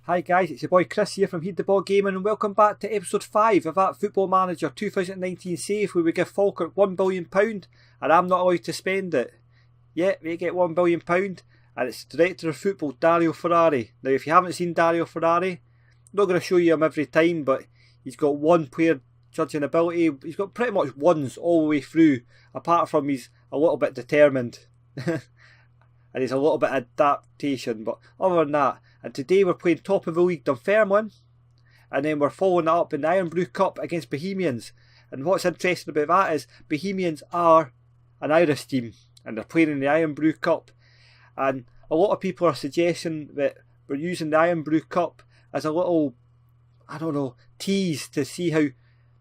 Hi guys, it's your boy Chris here from Heed the Ball Gaming and welcome back to episode 5 of that Football Manager 2019 save where we give Falkirk £1 billion and I'm not allowed to spend it. Yeah, we get £1 billion and it's Director of Football Dario Ferrari. Now if you haven't seen Dario Ferrari, I'm not going to show you him every time, but he's got one player judging ability. He's got pretty much ones all the way through, apart from he's a little bit determined. And he's a little bit adaptation, but other than that, and today we're playing top of the league Dunfermline, and then we're following it up in the Iron Brew Cup against Bohemians. And what's interesting about that is Bohemians are an Irish team and they're playing in the Iron Brew Cup, and a lot of people are suggesting that we're using the Iron Brew Cup as a little, I don't know, tease to see how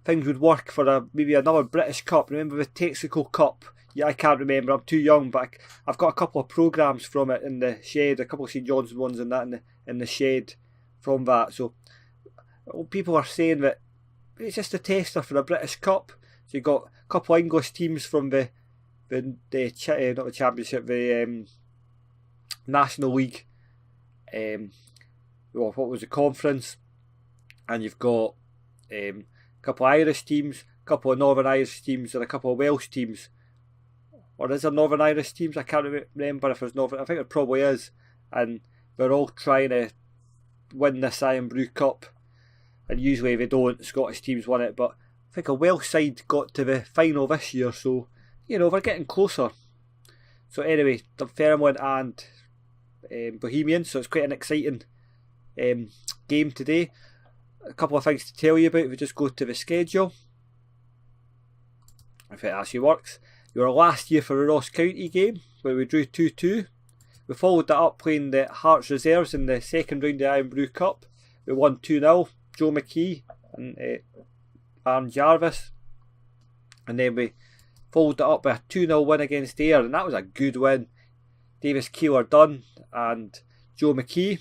things would work for maybe another British Cup. Remember the Texaco Cup? Yeah, I can't remember, I'm too young, but I've got a couple of programmes from it in the shed, a couple of St John's ones and that in the shed from that. So people are saying that it's just a tester for a British Cup. So you've got a couple of English teams from not the Championship, the National League, what was the Conference, and you've got a couple of Irish teams, a couple of Northern Irish teams and a couple of Welsh teams. Or is there Northern Irish teams? I can't remember if there's Northern. I think it probably is. And they're all trying to win this Iron Brew Cup. And usually they don't. Scottish teams won it. But I think a Welsh side got to the final this year. So, you know, they're getting closer. So anyway, Dunfermline and Bohemians. So it's quite an exciting game today. A couple of things to tell you about if we just go to the schedule. If it actually works. We were last year for the Ross County game where we drew 2-2. We followed that up playing the Hearts Reserves in the second round of the Iron Brew Cup. We won 2-0. Joe McKee and Aaron Jarvis. And then we followed that up with a 2-0 win against Ayr, and that was a good win. Davis Keeler Dunn and Joe McKee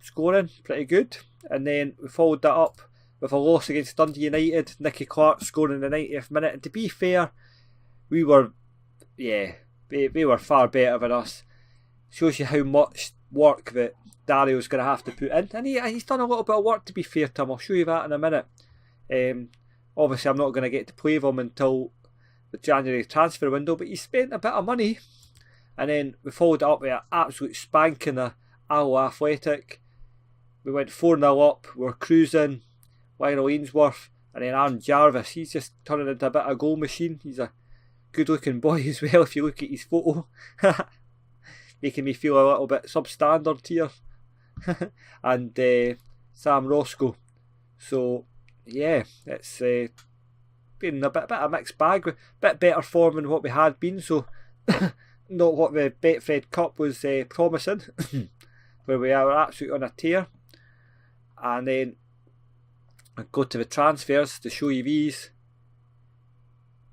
scoring pretty good. And then we followed that up with a loss against Dundee United. Nicky Clark scoring in the 90th minute. And to be fair, we were far better than us. Shows you how much work that Dario's going to have to put in. And he's done a little bit of work, to be fair to him. I'll show you that in a minute. Obviously, I'm not going to get to play with him until the January transfer window, but he spent a bit of money. And then we followed it up with an absolute spanking of Alloa Athletic. We went 4-0 up. We were cruising. Lionel Ainsworth. And then Aaron Jarvis. He's just turning into a bit of a goal machine. He's a good looking boy as well if you look at his photo. Making me feel a little bit substandard here. And Sam Roscoe. So yeah, it's been a bit of a mixed bag. A bit better form than what we had been, so not what the Betfred Cup was promising. Where we are absolutely on a tear. And then I go to the transfers to show you these.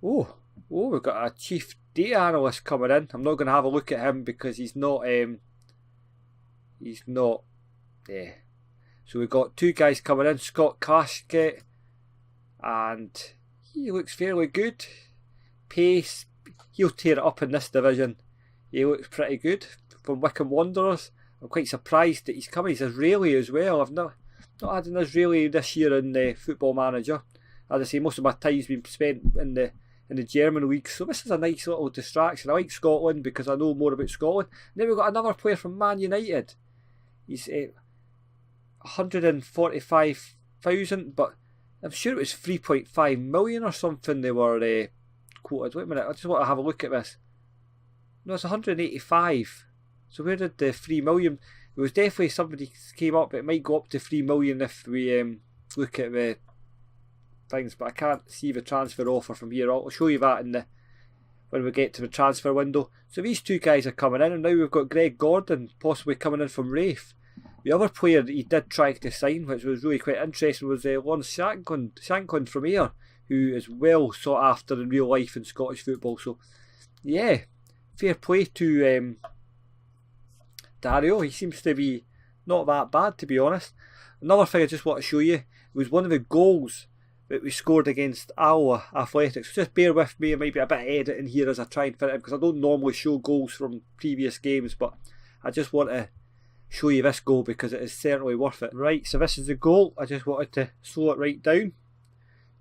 Oh, we've got a chief data analyst coming in. I'm not going to have a look at him because he's not there. So we've got two guys coming in, Scott Casket, and he looks fairly good. Pace, he'll tear it up in this division. He looks pretty good. From Wycombe Wanderers, I'm quite surprised that he's coming. He's Israeli as well. I've not had an Israeli this year in the Football Manager. As I say, most of my time's been spent in the German league, so this is a nice little distraction. I like Scotland because I know more about Scotland. And then we've got another player from Man United. He's 145,000, but I'm sure it was 3.5 million or something they were quoted. Wait a minute, I just want to have a look at this. No, it's 185. So where did the 3 million? It was definitely somebody came up. It might go up to 3 million if we look at the things, but I can't see the transfer offer from here. I'll show you that when we get to the transfer window. So these two guys are coming in, and now we've got Greg Gordon possibly coming in from Rafe. The other player that he did try to sign, which was really quite interesting, was Lawrence Shankland from Ayr, who is well sought after in real life in Scottish football. So yeah, fair play to Dario. He seems to be not that bad, to be honest. Another thing I just want to show you was one of the goals that we scored against Alloa Athletics. So just bear with me, there might be a bit of editing here as I try and fit it in, because I don't normally show goals from previous games, but I just want to show you this goal because it is certainly worth it. Right, so this is the goal. I just wanted to slow it right down.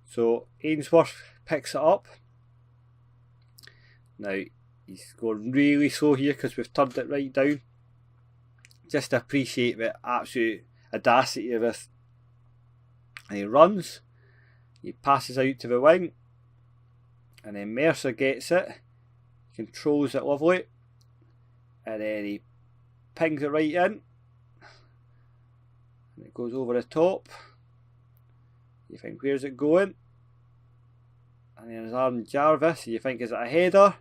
So Ainsworth picks it up. Now he's going really slow here because we've turned it right down. Just to appreciate the absolute audacity of this. And he runs. He passes out to the wing. And then Mercer gets it. Controls it lovely. And then he pings it right in. And it goes over the top. You think, where's it going? And then there's Aaron Jarvis. You think, is it a header?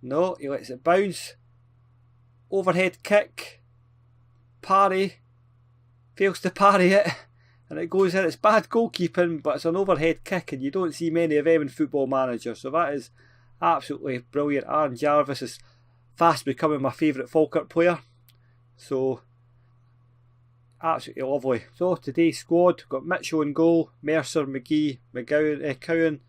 No, he lets it bounce. Overhead kick. Parry. Fails to parry it. And it goes in. It's bad goalkeeping, but it's an overhead kick, and you don't see many of them in Football Manager. So that is absolutely brilliant. Aaron Jarvis is fast becoming my favourite Falkirk player. So, absolutely lovely. So, today's squad, got Mitchell in goal, Mercer, McGee, McGowan, Cowan,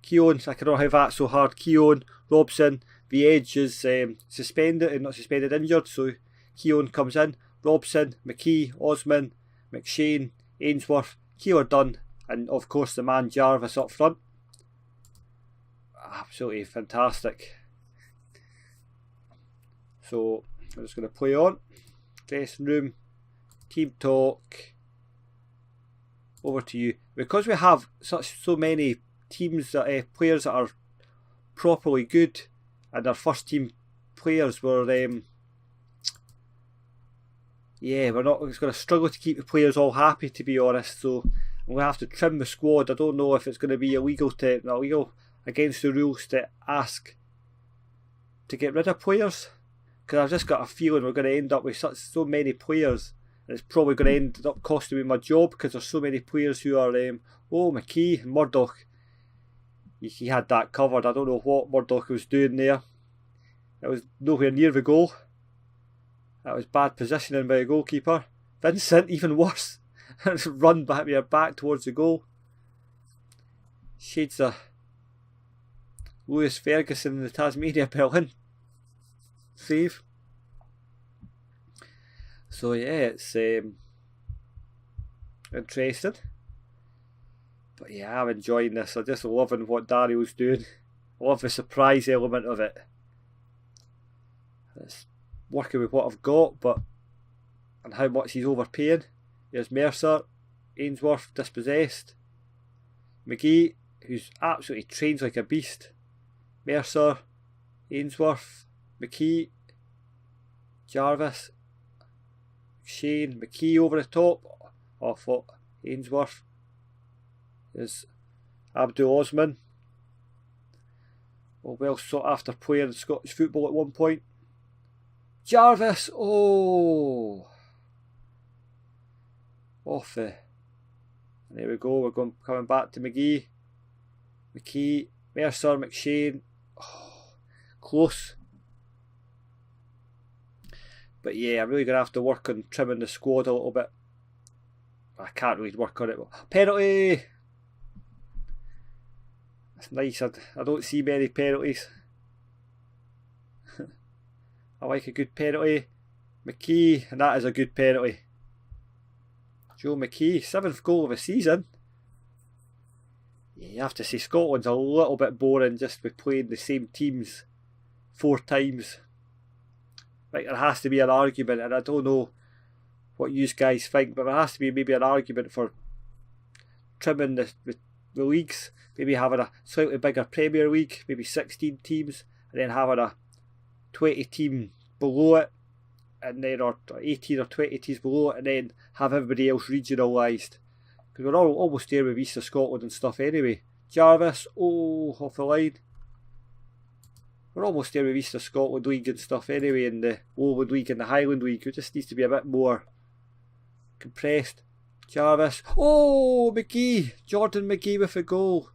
Keown, I don't know how that's so hard, Keown, Robson. The edge is suspended, not suspended, injured, so Keown comes in. Robson, McKee, Osman, McShane, Ainsworth, Keeler Dunn, and of course the man Jarvis up front. Absolutely fantastic. So I'm just going to play on. Dressing room, team talk. Over to you. Because we have so many teams that players that are properly good, and our first team players were we're not going to struggle to keep the players all happy, to be honest. So I'm going to have to trim the squad. I don't know if it's going to be illegal against the rules to ask to get rid of players, because I've just got a feeling we're going to end up with so many players, and it's probably going to end up costing me my job because there's so many players who are McKee and Murdoch. He had that covered. I don't know what Murdoch was doing there. It was nowhere near the goal. That was bad positioning by the goalkeeper. Vincent, even worse. Run back with your back towards the goal. Shades of Lewis Ferguson in the Tasmania Berlin save. So yeah, it's interesting. But yeah, I'm enjoying this. I'm just loving what Dario's doing. I love the surprise element of it. It's working with what I've got, and how much he's overpaying. There's Mercer, Ainsworth dispossessed, McGee, who's absolutely trains like a beast. Mercer, Ainsworth, McKee, Jarvis, Shane, McKee over the top. Off Ainsworth. There's Abdul Osman. Well sought after player in Scottish football at one point. Jarvis, oh, off the, and there we go. We're coming back to McGee, Mercer, McShane, close. But yeah, I'm really going to have to work on trimming the squad a little bit. I can't really work on it. Penalty. That's nice. I don't see many penalties. I like a good penalty. McKee, and that is a good penalty. Joe McKee, 7th goal of the season. Yeah, you have to say Scotland's a little bit boring just with playing the same teams 4 times. Like, there has to be an argument, and I don't know what you guys think, but there has to be maybe an argument for trimming the leagues. Maybe having a slightly bigger Premier League, maybe 16 teams, and then having a 20 team below it, and then or 18 or 20 teams below it, and then have everybody else regionalised, because we're all almost there with East of Scotland and stuff anyway. Jarvis, off the line. We're almost there with East of Scotland League and stuff anyway, in the Lowland League and the Highland League. It just needs to be a bit more compressed. Jarvis, McGee, Jordan McGee with a goal,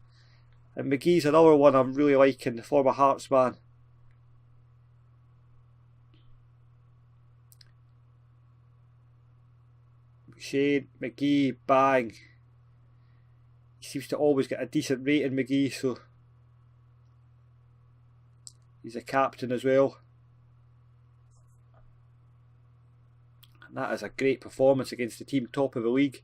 and McGee's another one I'm really liking, the former Hearts man. Shane, McGee, bang. He seems to always get a decent rating, McGee, so he's a captain as well. that is a great performance against the team top of the league.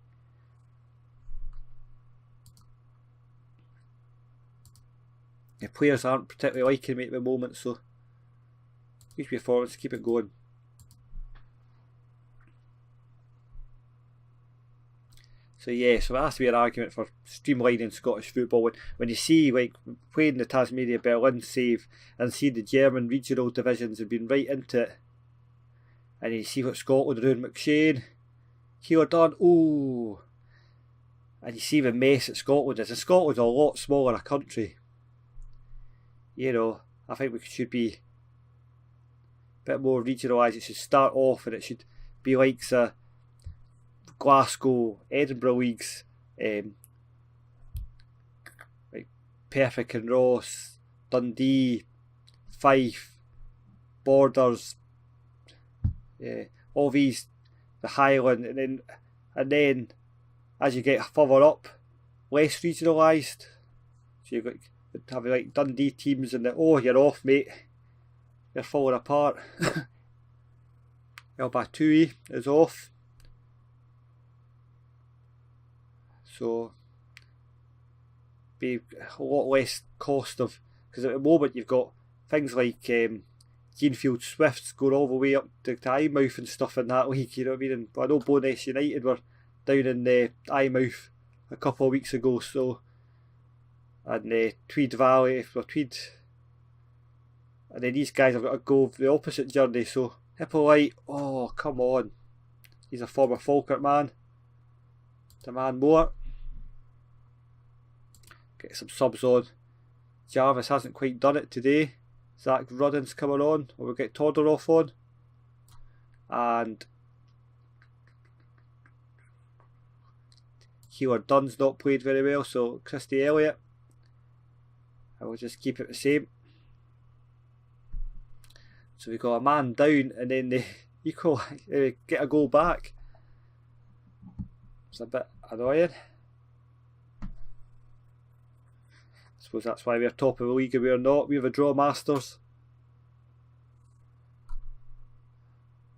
The players aren't particularly liking me at the moment, so huge performance, keep it going. So yeah, so it has to be an argument for streamlining Scottish football. When you see, like, playing the Tasmania Berlin save and see the German regional divisions and been right into it, and you see what Scotland are doing, McShane, Keeler done, ooh, and you see the mess that Scotland is. And Scotland's a lot smaller a country. You know, I think we should be a bit more regionalised. It should start off and it should be like the Glasgow, Edinburgh leagues, like Perfect and Ross, Dundee, Fife, Borders, all these, the Highland, and then as you get further up, less regionalised. So you've got having like Dundee teams and oh, you're off, mate, you're falling apart. El Batui is off. So be a lot less cost of, because at the moment you've got things like Greenfield Swifts going all the way up to Eyemouth and stuff in that league, you know what I mean? And I know Bo'ness United were down in Eyemouth a couple of weeks ago, so, and Tweed Valley, well, Tweed, and then these guys have got to go the opposite journey. So Hippolyte, oh come on, he's a former Falkirk man, demand more. Get some subs on. Jarvis hasn't quite done it today. Zach Rudden's coming on, or we'll get Todorov on. And Keeler Dunn's not played very well, so Christy Elliott. I will just keep it the same. So we got a man down and then they get a goal back. It's a bit annoying. I suppose that's why we're top of the league and we're not. We're the draw masters.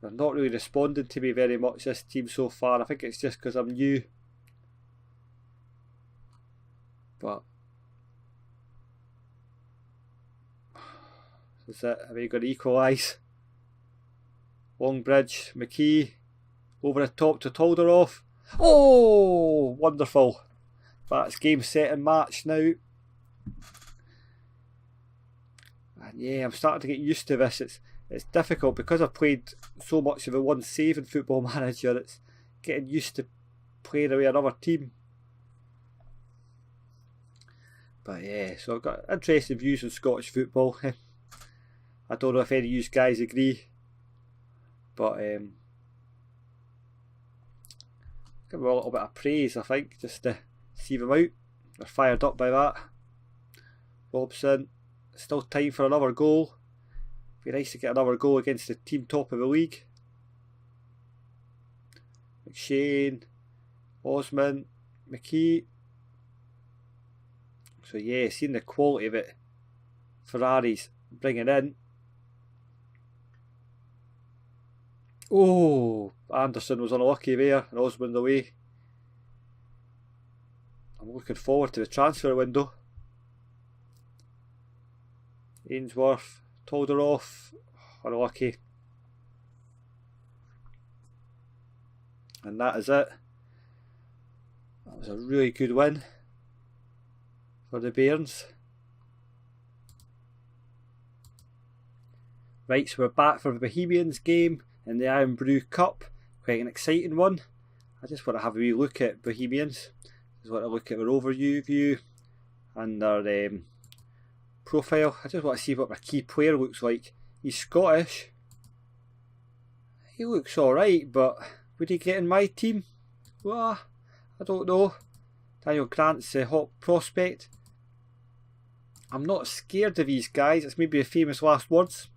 They're not really responding to me very much, this team so far. I think it's just because I'm new. But is it? Are we going to equalise? Longbridge, McKee, over the top to Todorov. Oh, wonderful. That's game, set and match now. And yeah, I'm starting to get used to this. It's difficult because I've played so much of the one save in Football Manager. It's getting used to playing away another team. But yeah, so I've got interesting views on Scottish football. I don't know if any of you guys agree, but give them a little bit of praise, I think, just to see them out. They're fired up by that. Robson, still time for another goal. Be nice to get another goal against the team top of the league. McShane, Osman, McKee. So yeah, seeing the quality of it Ferrari's bringing in. Oh, Anderson was unlucky there and Osmond away. I'm looking forward to the transfer window. Ainsworth, Todorov, unlucky. And that is it. That was a really good win for the Bairns. Right, so we're back for the Bohemians game in the Iron Brew Cup. Quite an exciting one. I just want to have a wee look at Bohemians. Just want to look at their overview and their profile. I just want to see what their key player looks like. He's Scottish. He looks alright, but would he get in my team? Well, I don't know. Daniel Grant's a hot prospect. I'm not scared of these guys. It's maybe a famous last words.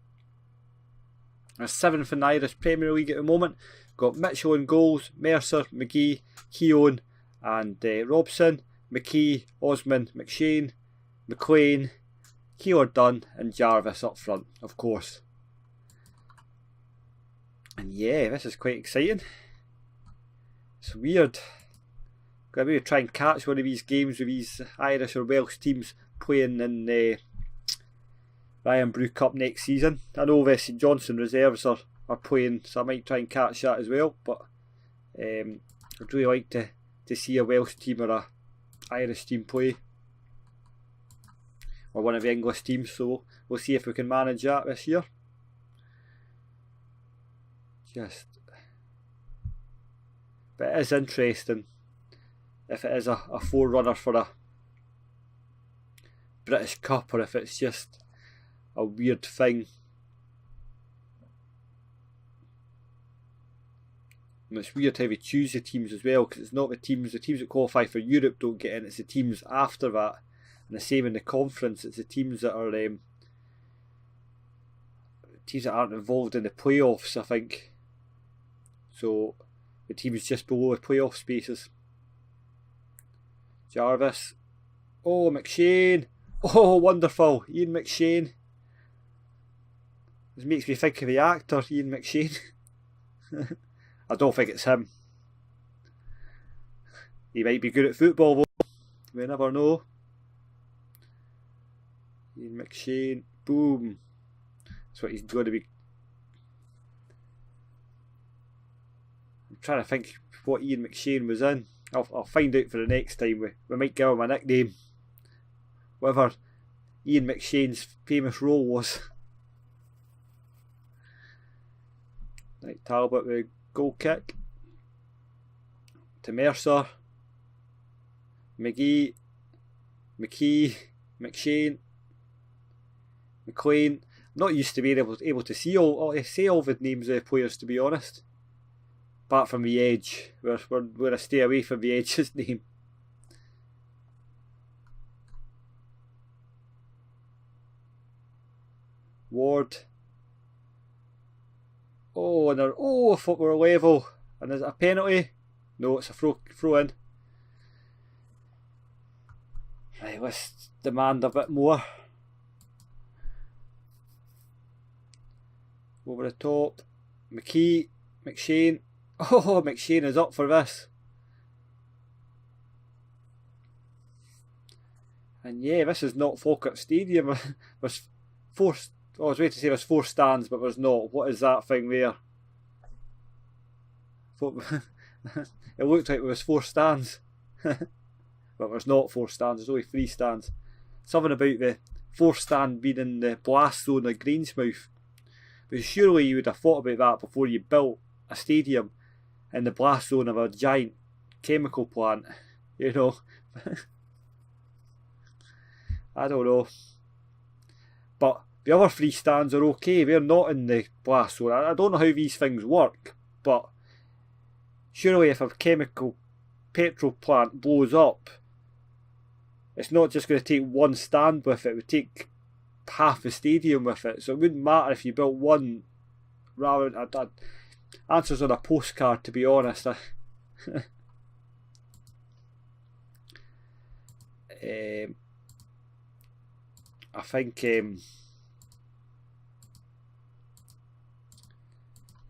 They're 7th in the Irish Premier League at the moment. Got Mitchell in goals, Mercer, McGee, Keown and Robson, McKee, Osman, McShane, McLean, Keeler Dunn and Jarvis up front, of course. And yeah, this is quite exciting. It's weird. Got to maybe try and catch one of these games with these Irish or Welsh teams playing in the Ryan Brew Cup next season. I know the St Johnstone reserves are playing, so I might try and catch that as well. But I'd really like to see a Welsh team or a Irish team play, or one of the English teams. So we'll see if we can manage that this year. But it is interesting if it is a forerunner for a British Cup, or if it's just a weird thing. And it's weird how we choose the teams as well, because it's not the teams that qualify for Europe don't get in, it's the teams after that. And the same in the conference, it's the teams that are teams that aren't involved in the playoffs, I think. So the teams just below the playoff spaces. Jarvis. Oh, McShane. Oh, wonderful. Ian McShane. This makes me think of the actor, Ian McShane. I don't think it's him. He might be good at football though. We never know. Ian McShane. Boom. That's what he's going to be. I'm trying to think what Ian McShane was in. I'll find out for the next time. We might give him a nickname. Whatever Ian McShane's famous role was. Right, Talbot with a goal kick. To Mercer. McGee. McKee. McShane. McLean. I'm not used to being able to see all the names of the players, to be honest. Apart from the Edge, where I stay away from the Edge's name. Ward. Oh, and I thought we were level. And is it a penalty? No, it's a throw in. Right, let's demand a bit more. Over the top. McKee. McShane. Oh, McShane is up for this. And yeah, this is not Falkirk Stadium. There's four. Oh, I was waiting to say there's 4 stands, but there's not. What is that thing there? It looked like there was 4 stands. But there's not 4 stands, there's only 3 stands. Something about the 4th stand being in the blast zone of Greensmouth. But surely you would have thought about that before you built a stadium in the blast zone of a giant chemical plant. You know? I don't know. But the other 3 stands are okay, they're not in the blast zone. I don't know how these things work, but surely if a chemical petrol plant blows up, it's not just going to take 1 stand with it, it would take half the stadium with it. So it wouldn't matter if you built one rather than answers on a postcard, to be honest. I think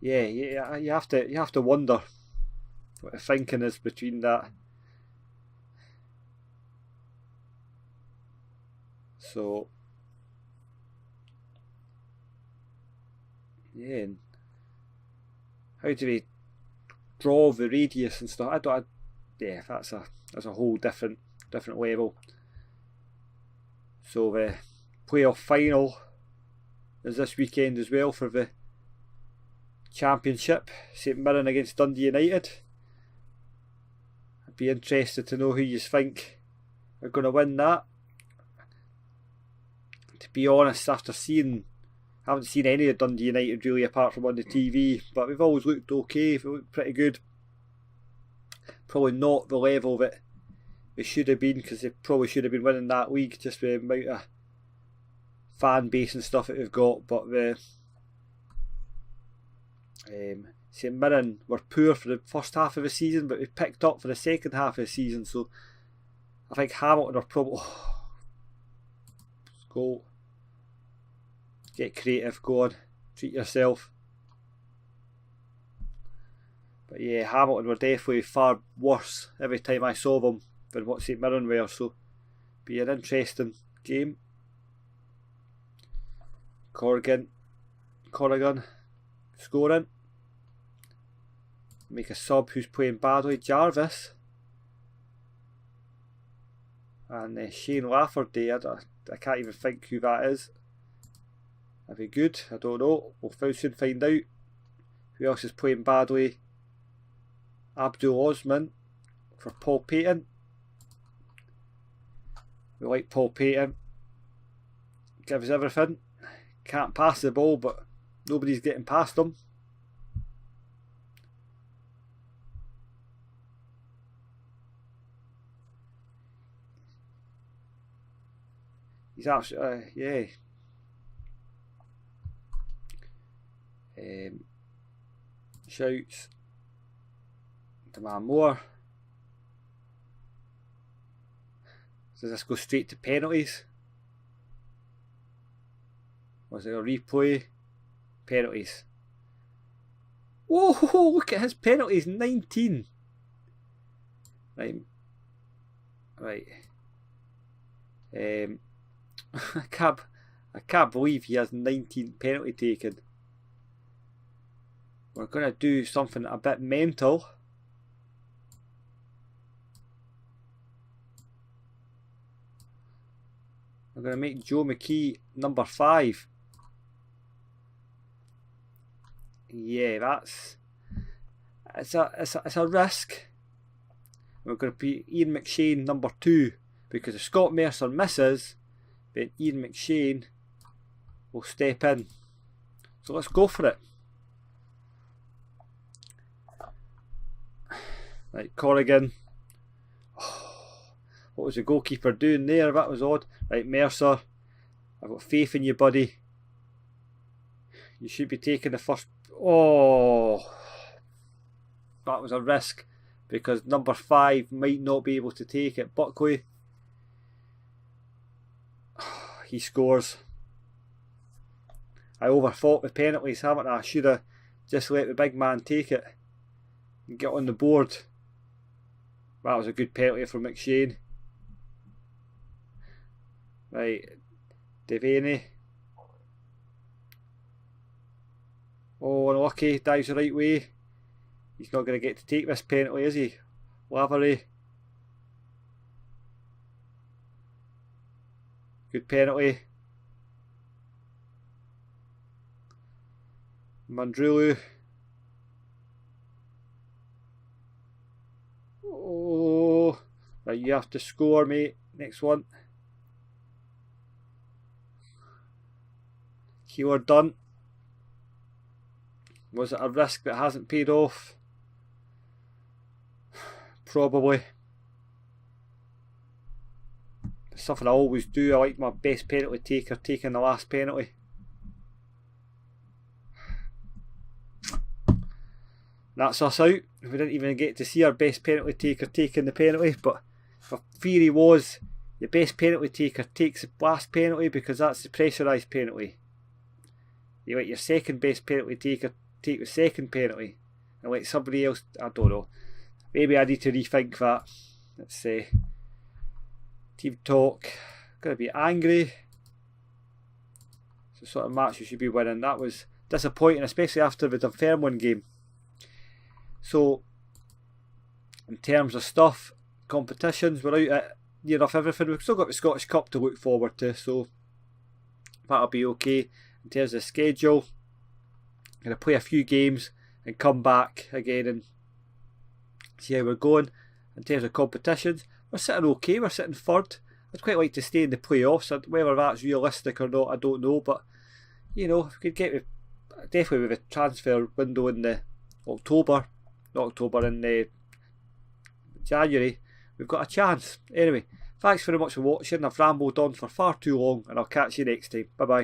yeah, you have to wonder what the thinking is between that. So yeah, and how do we draw the radius and stuff? Yeah, that's a whole different level. So the playoff final is this weekend as well for the Championship. St Mirren against Dundee United. I'd be interested to know who you think are going to win that. To be honest, after I haven't seen any of Dundee United really apart from on the TV, but we've always looked okay, we've looked pretty good. Probably not the level that they should have been, because they probably should have been winning that league just with the amount of fan base and stuff that they've got. But the St Mirren were poor for the first half of the season, but they picked up for the second half of the season, so I think Hamilton are probably... Let's go. Get creative, go on, treat yourself. But yeah, Hamilton were definitely far worse every time I saw them than what St Mirren were, so be an interesting game. Corrigan scoring. Make a sub who's playing badly, Jarvis. And Shane Lafferty, I can't even think who that is. That'd be good, I don't know. We'll soon find out. Who else is playing badly? Abdul Osman for Paul Payton. We like Paul Payton. Gives everything. Can't pass the ball, but nobody's getting past him. He's absolutely, yeah. Shouts. Demand more. Does this go straight to penalties? Was it a replay? Penalties. Whoa, look at his penalties, 19. Right. I can't believe he has 19 penalty taken. We're going to do something a bit mental. We're going to make Joe McKee number 5. Yeah, it's a risk. We're going to be Ian McShane number 2, because if Scott Mercer misses, then Ian McShane will step in. So let's go for it. Right, Corrigan. Oh, what was the goalkeeper doing there? That was odd. Right, Mercer, I've got faith in you, buddy. You should be taking the first. Oh, that was a risk, because number 5 might not be able to take it. Buckley, he scores. I overthought the penalties, haven't I? I should have just let the big man take it and get on the board. That was a good penalty for McShane. Right, Devaney. Oh, unlucky, dives the right way. He's not going to get to take this penalty, is he? Lavery. Good penalty. Mandrulu. Oh, right, you have to score, mate. Next one. Keeler done. Was it a risk that hasn't paid off? Probably. It's something I always do. I like my best penalty taker taking the last penalty. That's us out. We didn't even get to see our best penalty taker taking the penalty, but the theory was the best penalty taker takes the last penalty because that's the pressurised penalty. You let your second best penalty taker take the second penalty and let somebody else. I don't know. Maybe I need to rethink that. Let's see. Team talk. Gonna be angry. It's the sort of match you should be winning. That was disappointing, especially after the Dunfermline game. So, in terms of stuff, competitions, we're out at near enough everything. We've still got the Scottish Cup to look forward to, so that'll be okay. In terms of schedule, I'm going to play a few games and come back again and see how we're going. In terms of competitions, we're sitting okay, we're sitting third. I'd quite like to stay in the playoffs. Whether that's realistic or not, I don't know, but you know, if we could get definitely with the transfer window in the in the January, we've got a chance. Anyway, thanks very much for watching. I've rambled on for far too long, and I'll catch you next time. Bye bye.